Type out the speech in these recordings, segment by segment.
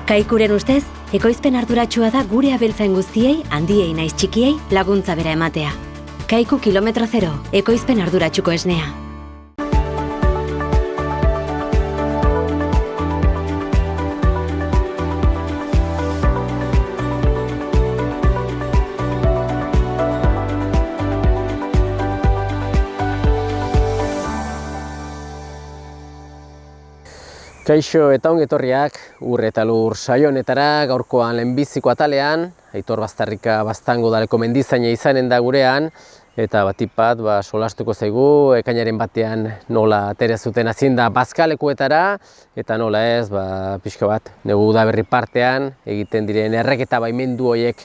Kaikuren ustez, ekoizpen arduratsua da gure abeltzain guztiei, handiei naiz txikiei, laguntza bera ematea. Kaiku kilometro zero, ekoizpen arduratsuko esnea. Kaixo eta ongi etorriak Ur eta Lur saio honetara, gaurkoan lehenbiziko atalean, Aitor Baztarrika Baztango udaleko mendizaina izanen da gurean, eta batipat solastuko zaigu, ekainaren batean nola atera zuten hazinda bazkalekuetara, eta nola ez, pixka bat, negu udaberri partean egiten diren erreketa baimendu horiek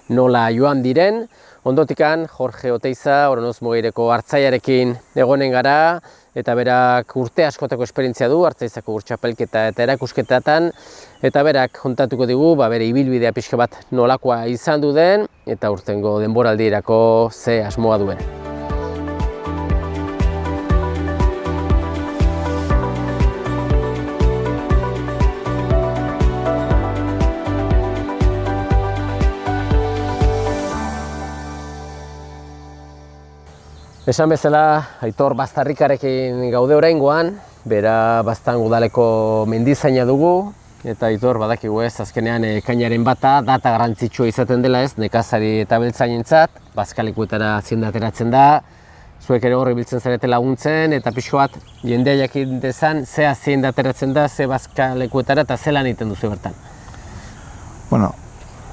nola joan diren. Ondotikan, Jorge Oteiza, Oronoz Mogeireko hartzaiarekin egonen gara, eta berak urte askotako esperientzia du, Hartzaizako txapelketa eta erakusketatan, eta berak kontatuko digu, bere ibilbidea pixka bat nolakoa izan du den, eta urtengo denboraldirako ze asmoa duen. Esan bezala, Aitor Baztarrikarekin gaude oraingoan, bera Baztango udaleko mendizaina dugu, eta Aitor badakigu ez, azkenean ekainaren bata data garrantzitsua izaten dela ez, nekazari eta abeltzainentzat, bazkalekuetara hazienda ateratzen da, zuek ere horri biltzen zarete laguntzen, eta pixko bat jendea jakin dezan, ze hazienda ateratzen da, ze bazkalekuetara eta ze lan egiten duzu bertan. Bueno,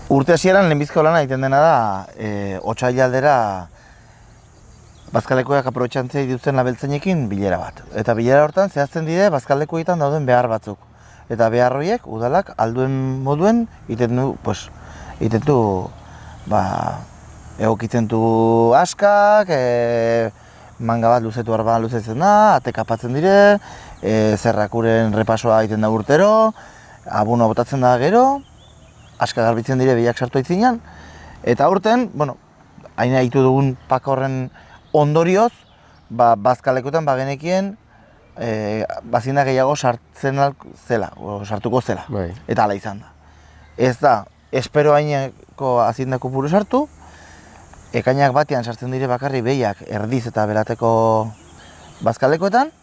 urte hasieran lehenbiziko lana egiten dena da, otsaila aldera bazkalekuak aprobetxantzea dituzten abeltzainekin bilera bat. Eta bilera hortan zehazten dide bazkalekuetan dauden behar batzuk. Eta behar horiek udalak alduen moduen egiten du egokitzen du askak, manga bat luzetu arba luzetzen da, ate kapatzen dire, zerrakuren repasoa egiten da urtero, abuna botatzen da gero, aska garbitzen dire biak sartu aitzinean, eta aurten, hain egitu dugun paka horren ondorioz, bazkalekuetan genekien bazina gehiago sartuko zela, eta hala izan da. Ez da, espero haineko hazinda kopuru sartu, ekainak batean sartzen dire bakarri behiak erdiz eta berateko bazkalekuetan,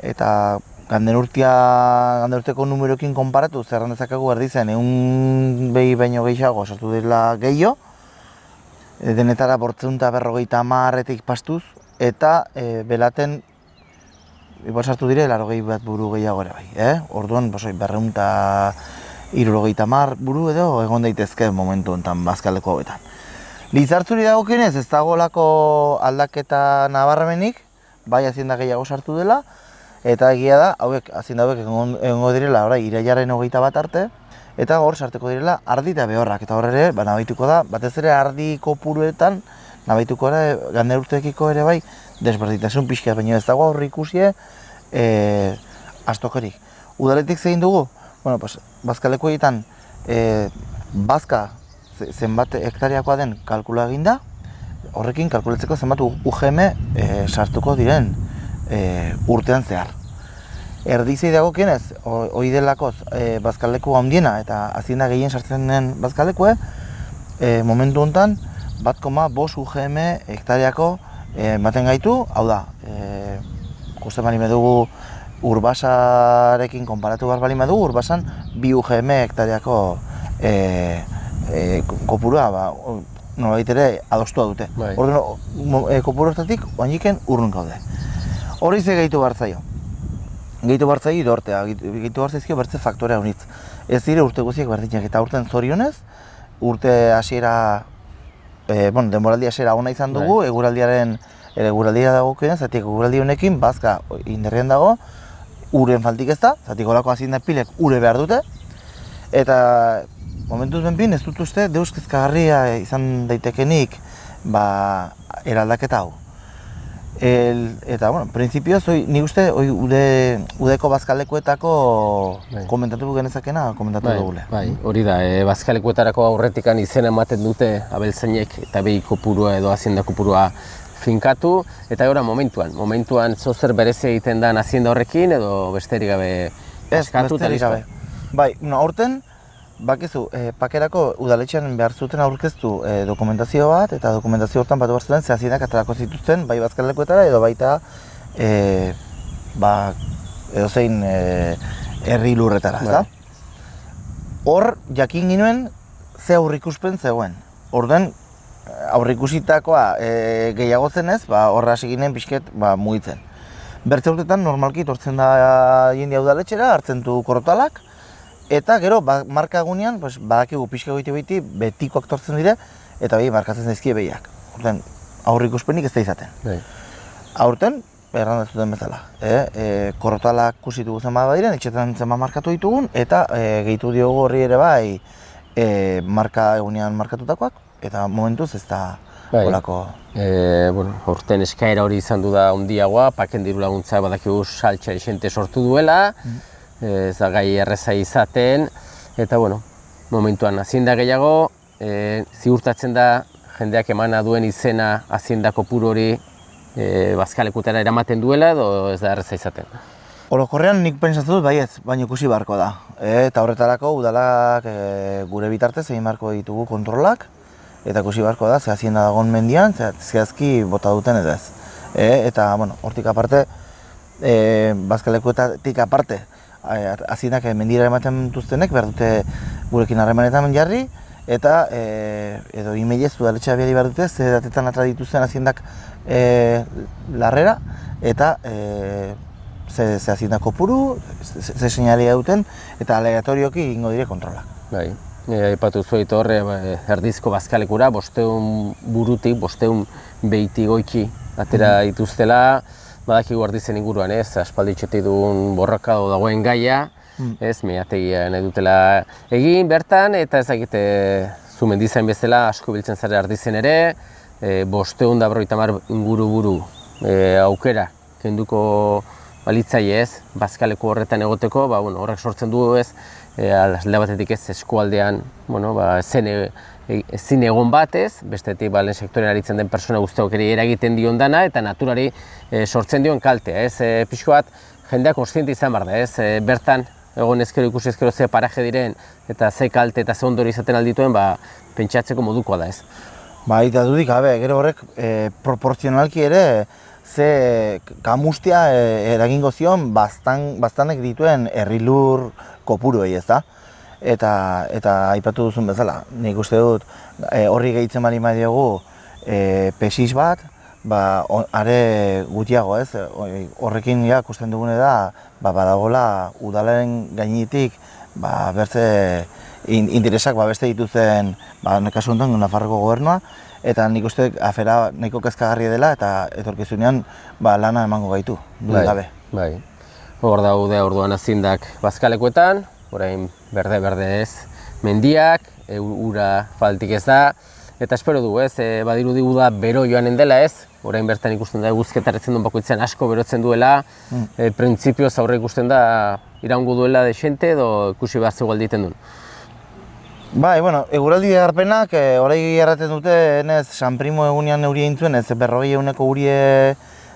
eta ganden urteko numeroekin konparatu zerran dezakagu erdizen 100 behi baino gehiago sartu dira gehiago, denetara 450 pastuz, eta belaten sartu dire 80 bat buru gehiago ere bai. Orduan, 270 buru edo egon daitezke momentu honetan bazkaleko hauetan. Lizartzuri dagokionez ez dagoelako aldaketa nabarmenik, bai hazienda gehiago sartu dela, eta egia da, hazienda hauek egongo direla irailaren 21 arte, eta hor sarteko direla ardi eta behorrak, eta hor ere nabaituko da, batez ere ardi kopuruetan, nabaituko da gander urteekiko ere bai, desberdintasun pixka, baina ez dago aurre ikusie astokerik. Udaletik zein dugu? Bazkaleko egiten bazka zenbat hektariakoa den kalkula eginda, horrekin kalkulatzeko zenbat UGM sartuko diren urtean zehar. Erdizei dagokionez, hori delakoz bazkaleku handiena eta hazienda gehien sartzen den bazkalekue, momentu honetan 1,5 UGM hektariako ematen gaitu, hau da, ikusten bali dugu Urbasarekin konparatu behar bali dugu, Urbasan 2 UGM hektariako kopurua, nolabait ere adostua dute. Orduan, kopuru hortatik oainiken urrun gaude. Hori ze gehitu behar zaio. Gehitu behar zaio idortea, gehitu behar zaizkio bertze faktorea honitz. Ez dire urte guziek berdinak, eta urten zorionez, urte hasiera, denboraldi hasiera ona izan dugu, eguraldia dagokionez, zatik eguraldi honekin bazka inderrean dago, uren faltik ez da, zatik horako hazienda pilek ure behar dute, eta momentuz benpin ez dut uste deus kezkagarria izan daitekenik eraldaketa hau. Eta, prinsipioz, nik uste udeko bazkalekuetako komentatu genezakena, komentatu dugule. Hori da, bazkalekuetarako aurretikan izena ematen dute abeltzainek eta behi kopurua edo hazienda kopurua finkatu, eta gora momentuan zozer berezia egiten da hazienda horrekin edo besterik gabe askatu? Ez, besterik gabe. Bai, aurten bakizu, pakerako udaletxean behar zuten aurkeztu dokumentazio bat, eta dokumentazio hortan batu behar zuten zehazienak aterako zituzten, bai bazkalekuetara edo baita edozein herri lurretara, ezta? Hor, jakin ginuen ze aurrikuspen zegoen. Orduan, aurrikusitakoa gehiago zenez, horra hasi ginen pixket mugitzen. Bertze urtetan normalki tortzen da jendea udaletxera, hartzen du korrotalak, eta gero marka egunean, badakigu pixka goiti betikoak tortzen dire, eta markatzen zaizkie behiak. Orduan, aurrikuspenik ez da izaten. Aurten, errandazuten bezala. Korrotalak kusitu zenba badiren, etxetan zenba markatu ditugun, eta gehitu diogu horri ere bai marka egunean markatutakoak, eta momentuz ez da olako. Horten eskaera hori izan du da handiagoa, paken diru laguntza badakigu saltsa esente sortu duela, ez da gai erreza izaten, eta momentuan hazienda gehiago, ziurtatzen da jendeak emana duen izena hazienda kopuru hori bazkalekutara eramaten duela edo ez da erreza izaten? Orokorrean nik pentsatu dut baietz, baina ikusi beharko da. Eta horretarako udalak gure bitartez egin beharko ditugu kontrolak, eta ikusi beharko da, ze hazienda dagoen mendian, zehazki bota duten edo ez. Eta, hortik aparte, bazkalekuetatik aparte, haziendak mendira ematen duztenek, behar dute gurekin harremanetan jarri, eta edo emailez udaletxea biari behar dute, ze datetan atra dituzten haziendak larrera, eta ze hazienda kopuru, ze seinalea duten, eta aleatorioki egingo dire kontrolak. Bai. Aipatu zuet horre, erdizko bazkalekura, 500 burutik, 500 behiti goiki atera dituztela, badakigu erdizen inguruan, aspalditxetik duen borroka dagoen gaia, meategia nahi dutela egin bertan, eta ezagite zu mendizain bezala asko biltzen zara erdizen ere, 550 inguru aukera kenduko balitzaile ez, bazkaleko horretan egoteko, horrek sortzen du ez, alde batetik ez eskualdean ezin egon batez, bestetik lehen sektorean aritzen den persona guztiok ere eragiten dion dana eta naturari sortzen dion kaltea. Pixko bat jendeak kontziente izan behar da, bertan egon ezkero ikusi ezkero ze paraje diren eta ze kalte eta ze ondori izaten aldituen, pentsatzeko modukoa da ez. Eta dudik, gero horrek proportzionalki ere ze kamustia eragingo zion bastanek dituen herrilur kopuruei, ez da? Eta aipatu duzun bezala, nik uste dut horri gehitzen bali diogu pesis bat, are gutiago, ez? Horrekin ikusten dugune da, badagoela udalaren gainetik bertze interesak beste dituzten, kasu honetan Nafarroko gobernua, eta nik uste afera nahiko kezkagarria dela eta etorkizunean lana emango gaitu, dudik gabe. Hor daude orduan haziendak bazkalekuetan, orain berde ez mendiak, ura faltik ez da, eta espero du badirudi uda bero joanen dela ez, orain bertan ikusten da eguzketaretzen duen bakoitzean asko berotzen duela, printzipioz aurre ikusten da iraungo duela desente edo ikusi behar zego alditen duen. Eguraldi egarpenak, orai erraten dute, San Primo egunean euria intzuen, 40 eguneko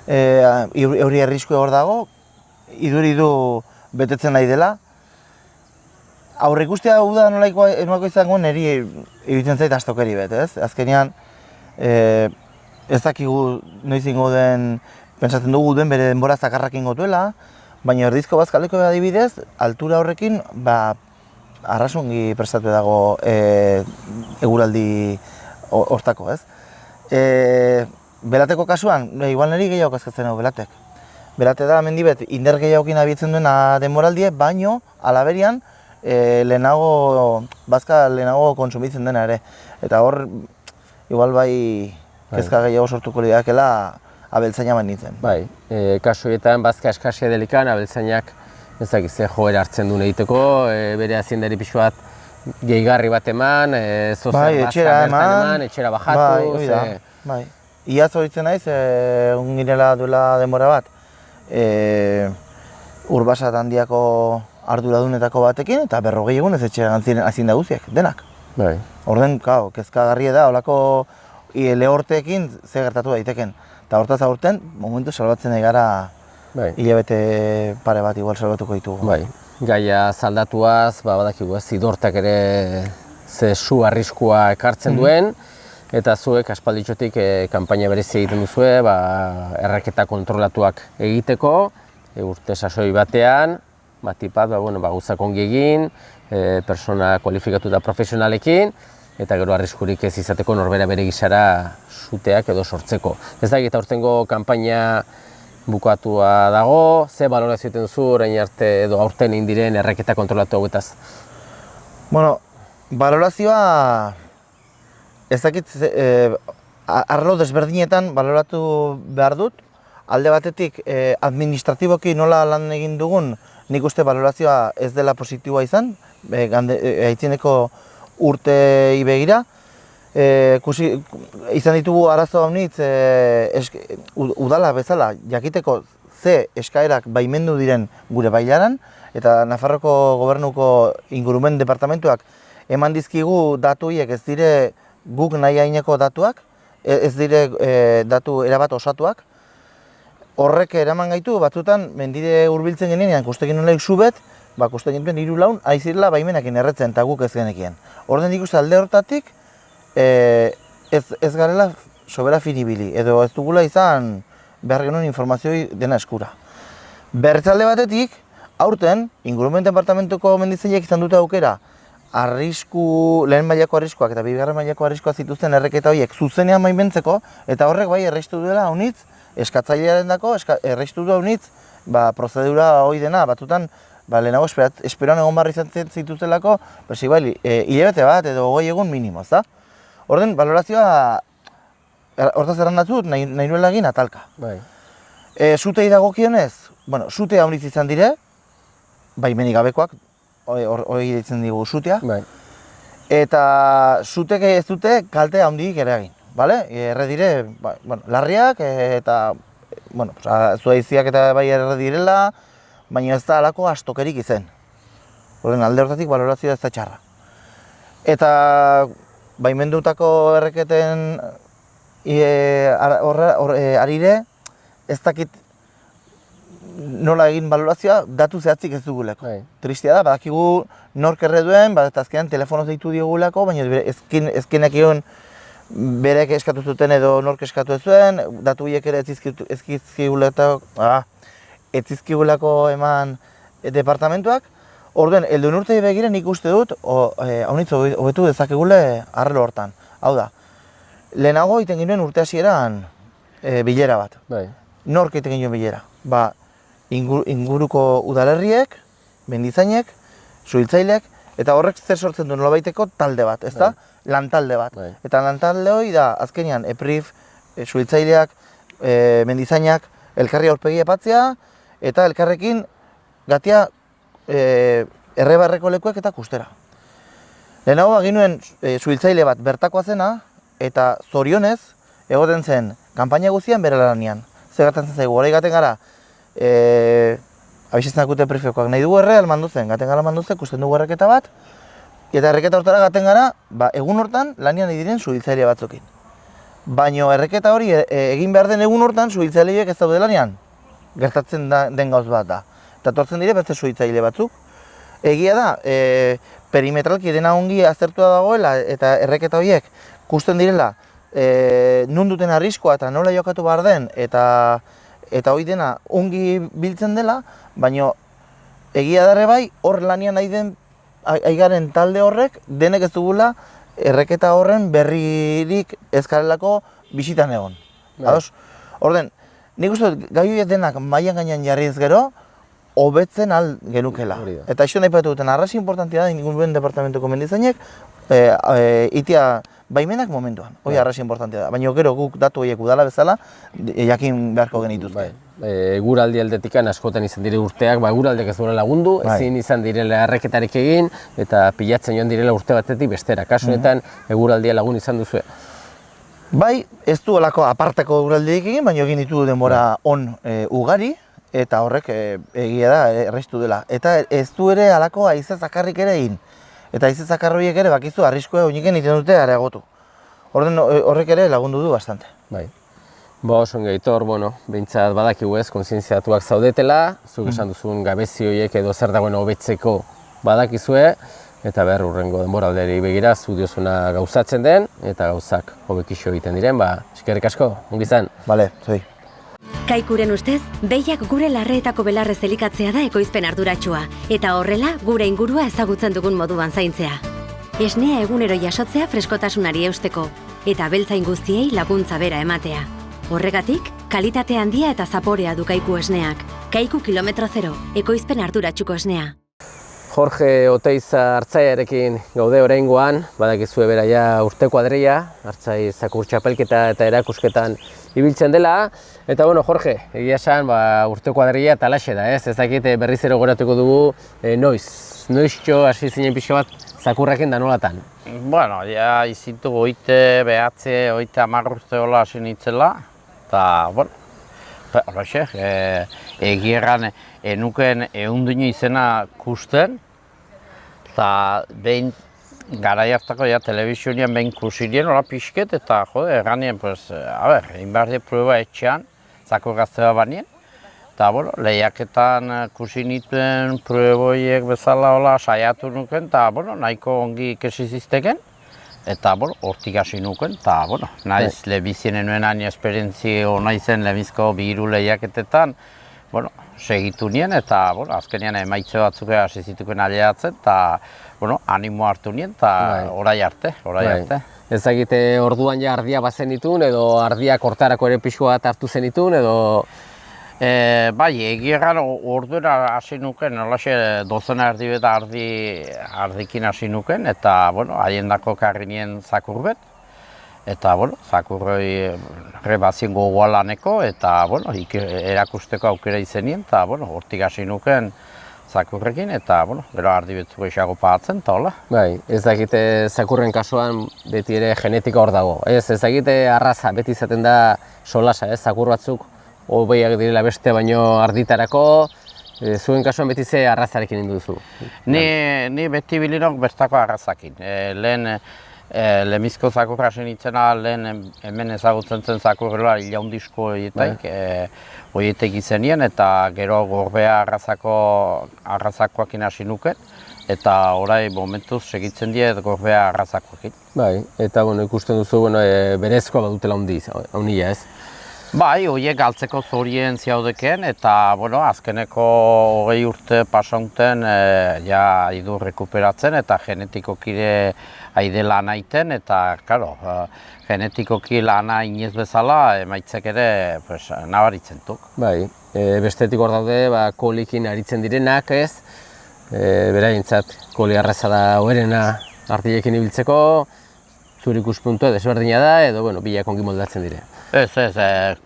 euria erriskua hor dago, iduridu betetzen nahi dela. Aurreikustea uda nolaiko izango niri egiten zait astokeri bet, ez? Azkenean, ez dakigu noiz ingo den, pentsatzen dugu duen bere denbora zakarrak ingo duela, baina erdizko bazkaleko adibidez, altura horrekin, arrasungi prestatu dago eguraldi hortako, ez? Belateko kasuan, igual niri gehiago kaskatzen dugu Belatek. Belate da mendibet indar gehiagokin abitzen duena denboraldie, baino alaberian bazka lehenago kontsumitzen dena ere. Eta hor, igual kezka gehiago sortuko lidakela abeltzaina nintzen. Kasu horietan bazka eskasia delikan, abeltzainak ez dakiz joera hartzen duen egiteko, bere haziendari pixu bat gehigarri bat eman, zozer bazka bertan eman, etxera bajatu. Iaz horitzen naiz, girela duela denbora bat, Urbasat handiako arduradunetako batekin, eta 40 egun ez etxera hazienda guztiak, denak. Orden, kezkagarria da, holako lehorteekin ze gertatu daiteken. Eta hortaz aurten, momentu salbatzen nahi gara hilabete pare bat igual salbatuko ditugu. gaia zaldatuaz, badakigu ez, idortak ere ze su arriskua ekartzen duen, eta zuek aspalditxotik kanpaina berezi egiten duzue, erreketa kontrolatuak egiteko, urte sasoi batean, batipat, gauzak ongi egin, persona kualifikatu eta profesionalekin, eta gero arriskurik ez izateko norbera bere gisara suteak edo sortzeko. Ez da egita aurtengo kanpaina bukatua dago, ze balorazio egiten zu orain arte edo aurten egin diren erreketa kontrolatu hauetaz? Bueno, balorazioa ez dakit arlo desberdinetan baloratu behar dut. Alde batetik administratiboki nola lan egin dugun, nik uste balorazioa ez dela positiboa izan, aitzineko urtei begira. Izan ditugu arazo haunitz udala bezala jakiteko ze eskaerak baimendu diren gure bailaran, eta Nafarroko Gobernuko ingurumen departamentuak eman dizkigu datu horiek ez dire guk nahi haineko datuak, ez dire datu erabat osatuak. Horrek eraman gaitu, batzutan mendire hurbiltzen genean, kustekin nolaik subet, kustekin duen 3 laun, aizirela baimenakin erretzen, eta guk ez genekien. Orden ikusten alde hortatik, ez garela sobera finibili, edo ez dugula izan behar genuen informazioi dena eskura. Bertzalde batetik, aurten, ingurumen departamentuko mendizaileek izan dute aukera, lehen mailako arriskuak eta 2. mailako arriskuak zituzten erreketa horiek zuzenean baimentzeko, eta horrek bai erreistu duela haunitz, eskatzailearen dako, erreistu du haunitz, prozedura hori dena, batzutan, lehenago esperoan egon barri izan zituzelako, hilabete bat edo 20 egun minimo, ezta? Orden, balorazioa, hortaz errandatzut, nahi nuela egin atalka. Sutei dagokionez, sute haunitz izan dire, baimenik gabekoak, hori ditzen digu sutea, eta sutek ez dute kalte handik ere egin. Erre dire, larriak eta, zuaiziak eta bai erre direla, baina ez da alako astokerik izen. Alde hortatik balorazioa ez da txarra. Eta baimendutako erreketen arire, ez dakit nola egin balorazioa, datu zehatzik ez duguleko. Tristia da, badakigu nork erre duen, eta azkenean telefonoz deitu diogulako, baina ezkenak egon berek eskatu zuten edo nork eskatu ez zuen, datu horiek ere ez zizkigulako eman departamentuak. Orduen, helduen urtei begire nik uste dut, haunitz hobetu dezakegule arrelo hortan. Hau da, lehenago egiten ginen urte hasieran bilera bat. Nork egiten ginen bilera? Inguruko udalerriek, mendizainek, suhiltzaileek, eta horrek zer sortzen du nolabaiteko talde bat, ez da? Lantalde bat. Eta lantalde hori da, azkenean, EPRIF, suhiltzaileak, mendizainak, elkarri aurpegi epatzea, eta elkarrekin gatia errebarreko lekuek eta kustera. Lehenago aginuen suhiltzaile bat bertakoa zena, eta zorionez, egoten zen, kanpaina guztian bere lanean. Zer gertatzen zaigu, hori gaten gara, abixetzen dakute prefekoak nahi dugu erre, almandu zen, gaten gara almandu zen, kusten dugu erreketa bat, eta erreketa hortara gaten gara, egun hortan lanian nahi diren suhiltzaile batzukin. Baina erreketa hori egin behar den egun hortan suhiltzaileek ez daude lanean, gertatzen den gauz bat da. Eta tortzen dire beste suhiltzaile batzuk. Egia da, perimetralki dena ongi aztertua dagoela eta erreketa horiek kusten direla nun duten arriskoa eta nola jokatu behar den eta hori dena ongi biltzen dela, baina egia darre bai, hor lanian aigaren talde horrek denek ez dugula erreketa horren berririk ezkarelako bisitan egon. Orden, nik uste gai horiek denak mailan gainean jarriz gero, hobetzen al genukela. Eta iso nahi patu duten, arrasi importantia da ingurumen departamentuko mendizainek, itia baimenak momentuan, hori arrasi importantia da. Baina gero guk datu horiek udala bezala, jakin beharko genituzke. Eguraldi aldetikan askotan izan dire urteak, eguraldiak ez duela lagundu, ezin izan direla erreketarik egin, eta pilatzen joan direla urte batetik bestera. Kasu honetan eguraldia lagun izan duzu. Bai, ez du olako aparteko eguraldiak egin, baina egin ditu denbora on ugari, eta horrek egia da, errestu dela. Eta ez du ere alako haize zakarrik ere egin. Eta haize zakar horiek ere bakizu arriskua oiniken egiten dute areagotu. Horrek ere lagundu du bastante. Oso ongi Aitor, behintzat badakigu ez, kontzientziatuak zaudetela, zuk esan duzun gabezi horiek edo zer dagoen hobetzeko badakizue, eta hurrengo denboralderi begira zu diozuna gauzatzen den, eta gauzak hobekixo egiten diren, eskerrik asko, ongi izan. Bale, zuei. Kaikuren ustez, behiak gure larreetako belarrez elikatzea da ekoizpen arduratsua, eta horrela gure ingurua ezagutzen dugun moduan zaintzea. Esnea egunero jasotzea freskotasunari eusteko, eta abeltzain guztiei laguntza bera ematea. Horregatik, kalitate handia eta zaporea du Kaiku esneak. Kaiku kilometro zero, ekoizpen arduratsuko esnea. Jorge Oteiza Artzaiarekin gaude oraingoan, badakizue beraia urteko adreia, Artzai zakur txapelketa eta erakusketan ibiltzen dela. Eta Jorge, egia esan urteko adreia eta alaxe da, ez dakit berriz ere goratuko dugu noiztxo hasi zinen pixo bat zakurrakin da nolatan? Ja izintu oite, behatze, oite 10 urte hola hasi nintzela. Eta, horrexe, egierran enuken ehundino izena kusten. Eta behin garai hartako telebizionian behin kusirien hola pixket eta erranien, egin behar die prueba etxean, zakur gaztea banien. Eta, lehiaketan kusi nituen prueboiek bezala hola saiatu nuken, eta, nahiko ongi ikesi zizteken. Eta, hortik hasi nuken, eta, naiz lebizien enuen hain esperientzi hona izen lebizko 2 lehiaketetan, segitu nien, eta, azkenean emaitze batzuk hasi zituken aleatzen, eta, animo hartu nien, eta orai arte. Ez egite orduan ja ardia bazen ditun, edo ardiak hortarako ere pixko bat hartu zen ditun, edo... Egierran orduera hasi nuken, nolaxe dozena erdi beta ardikin hasi nuken, eta, haien dako karri nien zakurbet. Eta, zakurroi rebazien gogoa laneko, eta, erakusteko aukera izenien, eta, hortik hasi nuken zakurrekin, eta, gero ardi betzuko isago pagatzen, eta hola. Ez dakite zakurren kasuan beti ere genetika hor dago. Ez dakite arraza, beti izaten da solasa, zakur batzuk hobeiak direla beste baino arditarako, zuen kasuan beti ze arrazarekin indu duzu? Ni beti bilinok bertako arrazakin. Lemizko zakurra hasi nintzena, lehen hemen ezagutzen zen zakurrela ilaundizko horietek izenien, eta gero gorbea arrazakoakin hasi nuken, eta orai momentuz segitzen die gorbea arrazakoakin. Eta ikusten duzu berezkoa badutela handia ez? Horiek galtzeko zorien ziaudeken, eta azkeneko 20 urte pasaunten haidu rekuperatzen eta genetikoki haide lan aiten, eta genetikoki lana inez bezala emaitzek ere nabaritzen duk. Bestetik hor daude kolikin aritzen direnak ez, beraientzat koli arraza da oherena ardiekin ibiltzeko, zure ikuspuntua desberdina da edo bilak ongi moldatzen dire. Ez,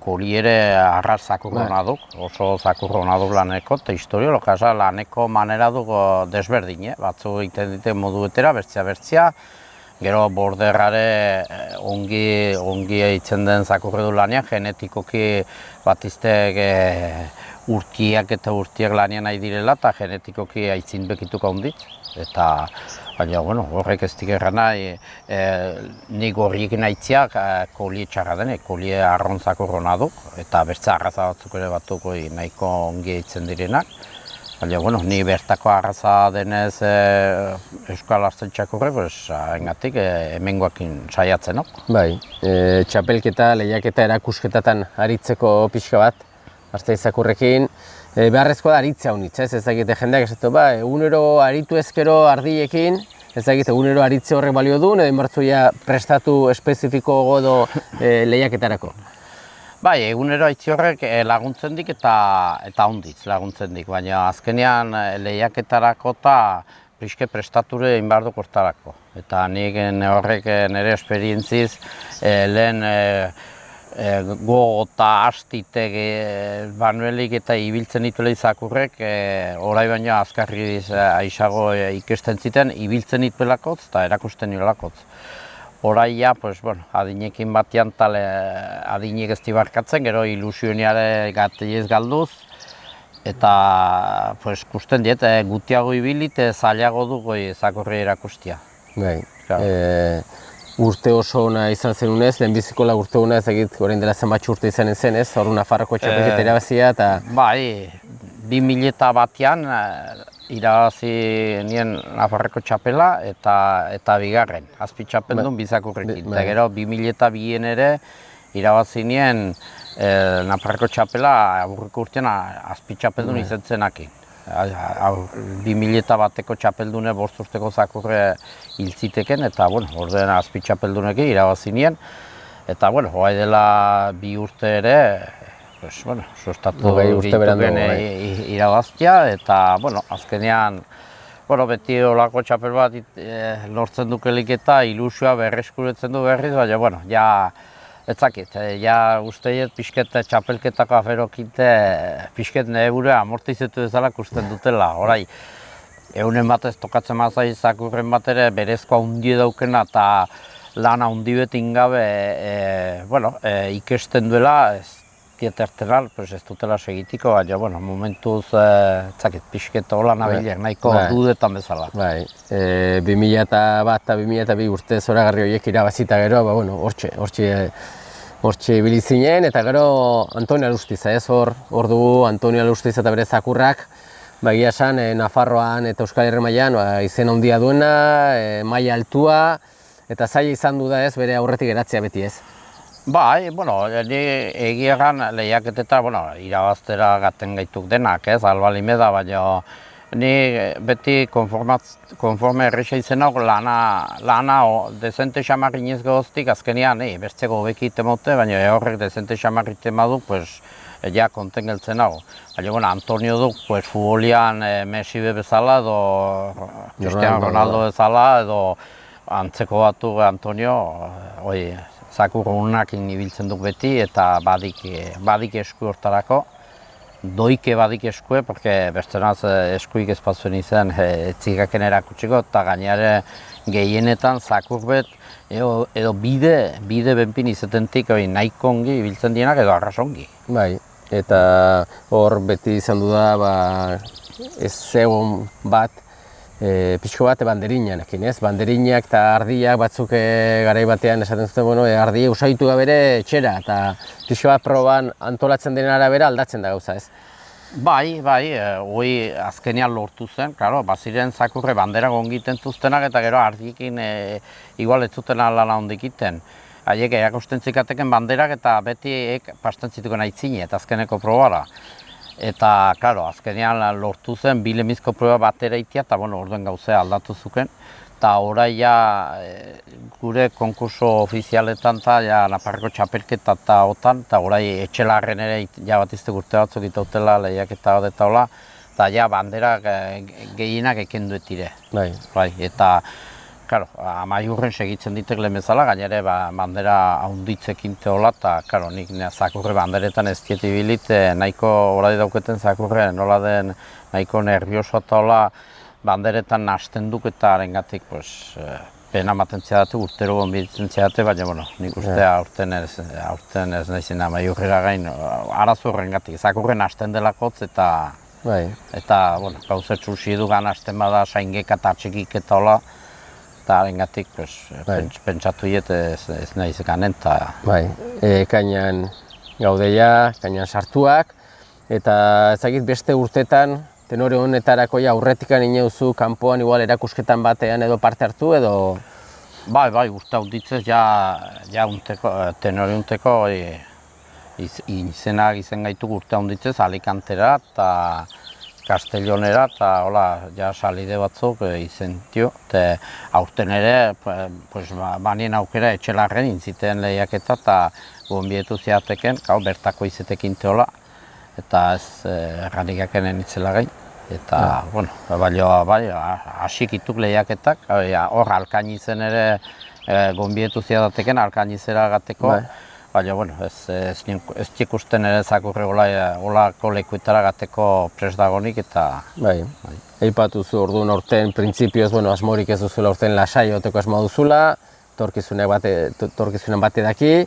koli ere arras zakurro naduk, oso zakurro naduk laneko, eta historiolo laneko manera duk desberdin, batzu egiten dite modu betera, bertzia, gero borderrare ongi eitzen den zakurre du lanean, genetikoki batiztek urtiak eta urtiak lanean nahi direla, eta genetikoki aitzin bekituko onditz. Eta, baina, horrek ez dikerra nahi, nik horriekin aitziak kolie txarra denek, kolie arron zakurro naduk, eta bertza arraza batzuk ere batuko nahiko ongi eitzen direnak. Baina, ni bertako arraza denez Euskal Artzaintzakurre, engatik hemengoakin saiatzenok. Txapelketa, lehiaketa erakusketatan aritzeko pixka bat, Artzaizakurrekin, beharrezkoa da aritzea honitz, ez dakite jendeak esatu, egunero aritu ezkero ardiekin, ez dakite egunero aritze horrek balio du, edo inbartzuia prestatu espezifiko godo lehiaketarako? Egunero aitzi horrek laguntzen dik eta onditz laguntzen dik, baina azkenean lehiaketarako eta priske prestature inbardu kortarako. Eta nik horrek nire esperientziz lehen gogo eta hastitek banuelik eta ibiltzen dituela izakurrek, orai baina azkarri aisago ikesten ziten, ibiltzen dituelakotz eta erakusten nilakotz. Orai adinekin batian adinek ez dibarkatzen, gero ilusioniare gateiez galduz, eta kusten diet, gutiago ibilit, zailago dugu izakurri erakustia. urte oso ona izan zenunez, lehenbizikola urte ona ez egit, orain dela zenbat urte izanen zen, ez? Hor Nafarroko txapelketa irabazia eta... Bai, 2001an irabazi nien Nafarroko txapela eta bigarren, azpi txapeldun bizakurrekin. Eta gero 2002an ere irabazi nien Nafarroko txapela aurreko urtean azpi txapeldun izan zenakin. 2001eko txapeldune 5 urteko zakurre hil ziteken eta ordean azpi txapeldunekin irabazi nien. Eta hoa dela 2 urte ere, sostatu gehituken irabaztia eta azkenean beti olako txapel bat lortzen dukelik eta ilusioa berreskuretzen du berriz, baina etzakit, usteet pixket txapelketako aferokinte pixket nebure amortizetu ezala kusten dutela. Horai, eunen bat ez tokatzen mazai zakurren bat ere berezkoa hundi daukena eta lana hundi betin gabe ikesten duela, ez dietertenal, ez dutela segitiko, baina momentuz pixket hola nabileak nahiko dudetan bezala. 2001 eta 2002 urte zoragarri horiek irabazita gero, hortxe ibili zinen, eta gero Antonio Alustiza, hor dugu Antonio Alustiza eta bere zakurrak, egia esan Nafarroan eta Euskal Herri mailan izen handia duena, maila altua, eta zaila izan du da bere aurretik geratzea beti ez. Bai, ni egia egan lehiaketeta irabaztera gaten gaituk denak, albalimeda, baina ni beti konforme erresa izen hau lana dezente xamarrinez goztik azkenean bertzeko hobeki itemote, baina horrek dezente xamarrite maduk, ja konten geltzen hau. Baina Antonio duk futbolian Messi bezala edo Cristiano Ronaldo bezala edo antzeko batu Antonio zakur honakin ibiltzen duk beti eta badik esku hortarako. Doike badik eskue, porque bestenaz eskuik espazuen izan etzigaken erakutsiko eta gainare gehienetan zakurbet edo bide benpin izatentik nahiko ongi ibiltzen dienak edo arrasongi. Bai, eta hor beti izan du da ez egon bat pixko bat banderiñanekin, ez? Banderiñak eta ardiak batzuk garai batean esaten zuten, ardia usaitu gabere etxera eta pixko bat proban antolatzen denen arabera aldatzen da gauza, ez? Bai, hoi azkenean lortu zen, baziren zakurre bandera gongiten zuztenak eta gero ardiekin igual ez zuten lan hondikiten. Haiek erakusten zikateken banderak eta beti pasten zituken aitzine eta azkeneko probara. Eta, azkenean lortu zen, bilemizko proba batera itia eta orduen gauzea aldatu zuken. Eta orai gure konkurso ofizialetan eta Nafarroko txapelketa eta otan, eta orai etxelarren ere batizte urte batzuk itautela lehiaketa bat eta hola, eta bandera gehienak ekendu etire. Eta, amaiurren segitzen ditek lehen bezala, gainere bandera haunditzekin teola, eta nik zakurre banderetan ez dietibilit, nahiko orai dauketen zakurre nola den nahiko nervioso eta hola banderetan nahasten duk eta arengatik pena maten zedate, urtero gonbitzen zedate, baina nik uste aurten ez naizen amaiurrera gain arazo horrengatik, zakurre nahasten delakotz eta gauze txusi dugan hasten bada saingeka eta atxekik eta hola, eta arengatik pentsatu hiet ez nahiz ganen. Kainan gaudeia, kainan sartuak, eta ezagit beste urtetan, tenore honetarako aurretikan inauzu kanpoan igual erakusketan batean edo parte hartu edo? Bai, urte haunditzez tenore unteko izenak izen gaituk urte haunditzez Alicantera eta Castellonera eta salide batzuk izentio. Aurten ere, banien aukera etxelarren intziten lehiaketa eta gonbietu ziateken, bertako izetekin teola. Eta ez erranikakenen itzela gain. Eta, hasik ituk lehiaketak, hor Alkainizen ere gonbietu ziadateken, Alkainizera gateko. Baina, ez ikusten ere zakurre olako lekuetara gateko pres dagonik eta... Eipatu zu orduan aurten, printzipioz, asmorik ez duzula aurten lasai oteko asmoa duzula, torkizunen bate daki,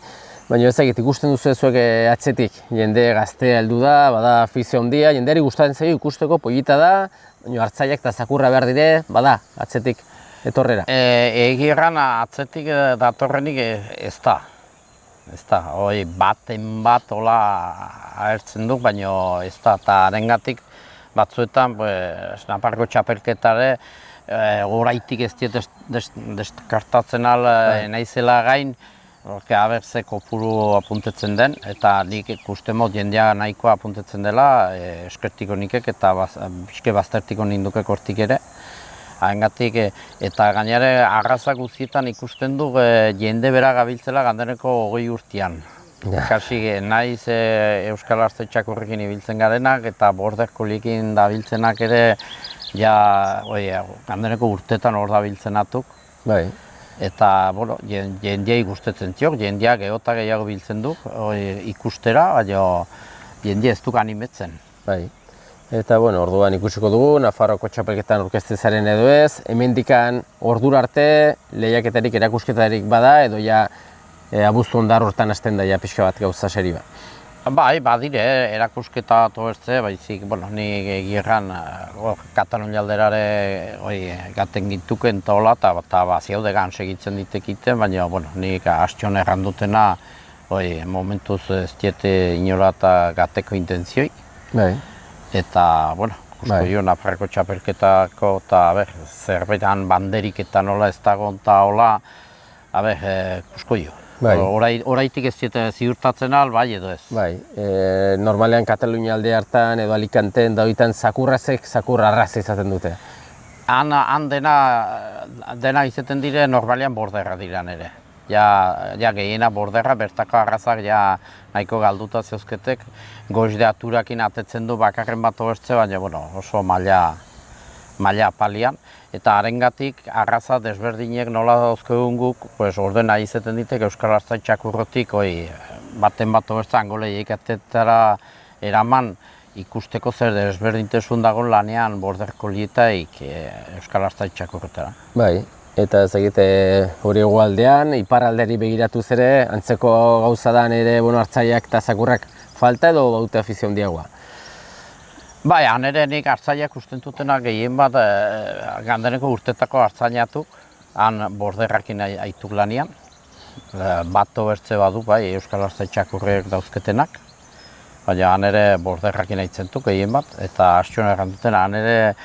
baina ezagit ikusten duzu zuek atzetik, jende gaztea heldu da, bada afizio handia, jendeari gustatzen zaio ikusteko polita da, baina hartzaileak eta zakurra behar dire, bada, atzetik. etorrera? Egierran atzetik datorrenik ez da. Ez da, baten bat hola ahertzen du, baina ez da. Eta arengatik batzuetan Nafarroko txapelketare oraitik ez diet deskartatzen naizela gain, abertze kopuru apuntetzen den, eta nik ikusten mod jendea nahikoa apuntetzen dela, eskertiko nikek eta bizke baztertiko nindukek hortik ere. Haengatik, eta gainera arraza guztietan ikusten du jende bera gabiltzela Gandeneko 20 urtean. Kasi naiz Euskal Artzain Txakurrekin ibiltzen garenak eta Border Colliekin dabiltzenak ere Gandeneko urtetan hor dabiltzenatuk. Bai. Eta jendeai gustatzen ziok, jendea geota gehiago biltzen du ikustera, baina jendea ez duk animetzen. Bai. Eta, orduan ikusiko dugu, Nafarroko txapelketan aurkezten zaren edo ez, hemendikan ordura arte lehiaketarik erakusketarik bada, edo ja abuztu ondar hortan hasten da ja pixka bat gauza seri ba. Bai, badire, erakusketa tobertze, baizik, ni egirran Katalunia alderare gaten gintuken eta hola, eta ziaudegan segitzen ditekiten, baina, nik hastion errandutena, momentuz ez diete inola eta gateko intenzioik. Bai. Eta, kusko jo, Nafarroko txapelketako eta zerbetan banderik eta nola ez dago eta hola, kusko jo. Horaitik ez diete ziurtatzen bai edo ez. Bai, normalean Katalunia alde hartan edo Alicanteen dauditan zakurrazek zakur arraza izaten dute. Han dena izaten dire normalean borderra diran ere. Ja gehiena borderra, bertako arrazak ja nahiko galduta zeuzketek, goizde aturakin atetzen du bakarren bat obertze, baina oso maila apalian. Eta harengatik arraza desberdinek nola dauzko egun guk, ordena izaten ditek Euskal Artzain Txakurrotik baten bat obertze angoleiek atetara eraman ikusteko zer desberdintasun dago lanean Border Collietaik Euskal Artzain Txakurrotara. Bai. Eta ez egite hori egualdean, iparralderi begiratuz ere, antzeko gauzadan ere hartzaileak eta zakurrak falta edo baute afizio handiagoa? Bai, han ere nik hartzaileak ustentutena gehien bat Gandeneko urtetako hartzainatuk, han borderrakin aituk lanian. Bat obertze badu, Euskal Artzain Txakurrek dauzketenak. Baina han ere borderrakin aitzentuk gehien bat, eta hastion erranduten han ere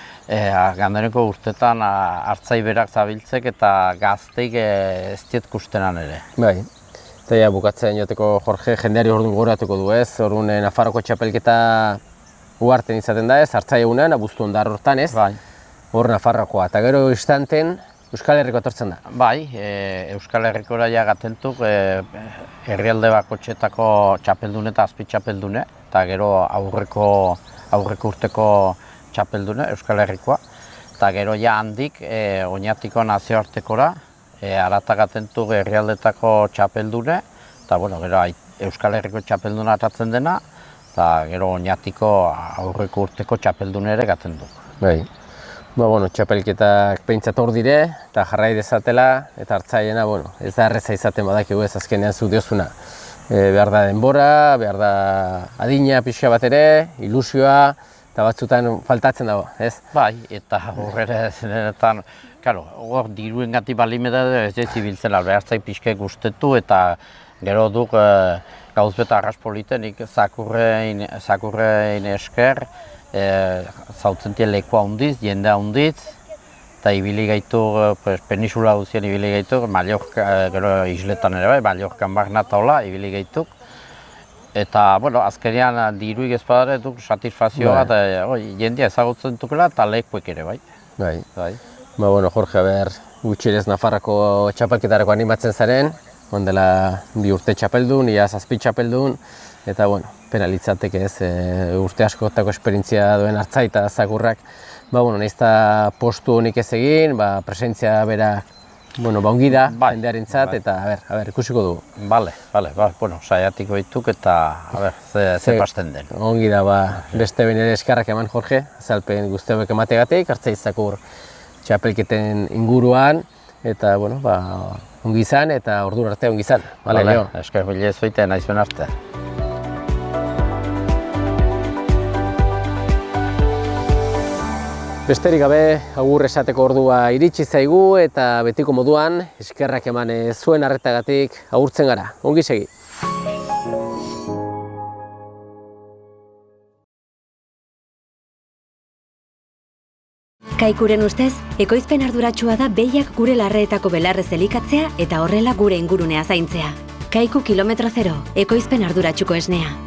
Gandeneko urtetan hartzai berak zabiltzek eta gazteik ez diet kustenan ere. Bai, eta bukatzen joteko Jorge, jendeari orduan goratuko du ez, orduan Nafarroko txapelketa uharten izaten da ez, hartzai egunean, abuztu ondar hortan ez, hor Nafarrokoa, eta gero instanten Euskal Herriko etortzen da. Bai, Euskal Herrikora ja gatentuk herrialde bakotxetako txapeldune eta azpi txapeldune, eta gero aurreko urteko txapeldune Euskal Herrikoa. Eta gero ja handik Oñatiko nazioartekora, arata gatentuk herrialdetako txapeldune, eta gero Euskal Herriko txapelduna atatzen dena, eta gero Oñatiko aurreko urteko txapeldune ere gaten duk. Bai. Txapelketak behintzat hor dire, eta jarrai dezatela, eta hartzaiena, ez da erreza izaten badakigu ez azkenean zu diozuna. Behar da denbora, behar da adina pixka bat ere, ilusioa, eta batzutan faltatzen dago, ez? Bai, eta horre zenetan, hor diruen gati balimeda ez ez ibiltzen albehartzai pixka guztetu, eta gero duk gauzbeta arras politenik zakurrein esker, zautzen tien lekua hundiz, jendea hundiz, eta ibili gaitu, penisula guztien ibili gaitu, Mallorca, gero isletan ere bai, Mallorcan barna eta hola, ibili gaituk. Eta, azkenean diruik ez badare duk satisfazioa, eta jendea ezagutzen dukela eta lekuek ere bai. Bai. Jorge, gutxirez Nafarroko txapelketarako animatzen zaren, ondela 2 urte txapeldun, ia 7 txapeldun, eta penalitzateke ez, urte askotako esperientzia duen hartzai eta zakurrak, nahiz eta postu honik ez egin, presentzia bera ongi da jendearentzat, eta ikusiko dugu. Bale, saiatiko dituk eta ze pasten den. Ongi da, beste behin ere eskarrak eman Jorge, azalpen guzti hauek emategatik, hartzai zakur txapelketen inguruan, eta ongi izan eta ordura arte ongi izan. Eskar bile zoite naizuen arte. Besterik gabe, agur esateko ordua iritsi zaigu eta betiko moduan eskerrak eman zuen arretagatik agurtzen gara. Ongi segi. Kaikuren ustez, ekoizpen arduratsua da behiak gure larreetako belarrez elikatzea eta horrela gure ingurunea zaintzea. Kaiku kilometro zero, ekoizpen arduratsuko esnea.